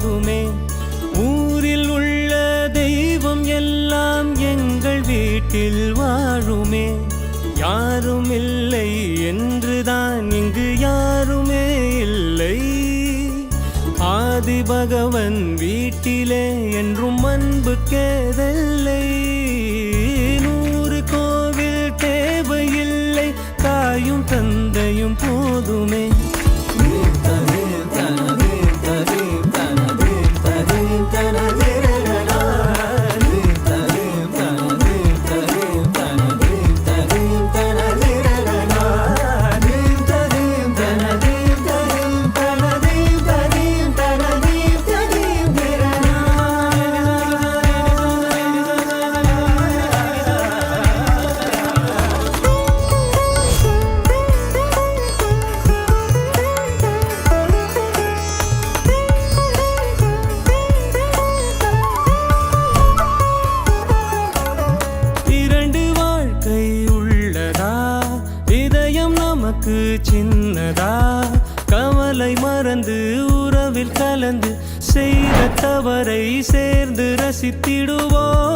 போதுமே. ஊரில் உள்ள தெய்வம் எல்லாம் எங்கள் வீட்டில் வாழுமே. யாரும் இல்லை என்றுதான் இங்கு யாருமே இல்லை. ஆதி பகவன் வீட்டிலே என்றும் அன்பு கேதல்லை. 100 கோவில் தேவையில்லை, தாயும் தந்தையும் போதுமே. சின்னதா கவலை மறந்து உறவில் கலந்து செய்த தவறை சேர்ந்து ரசித்திடுவோம்.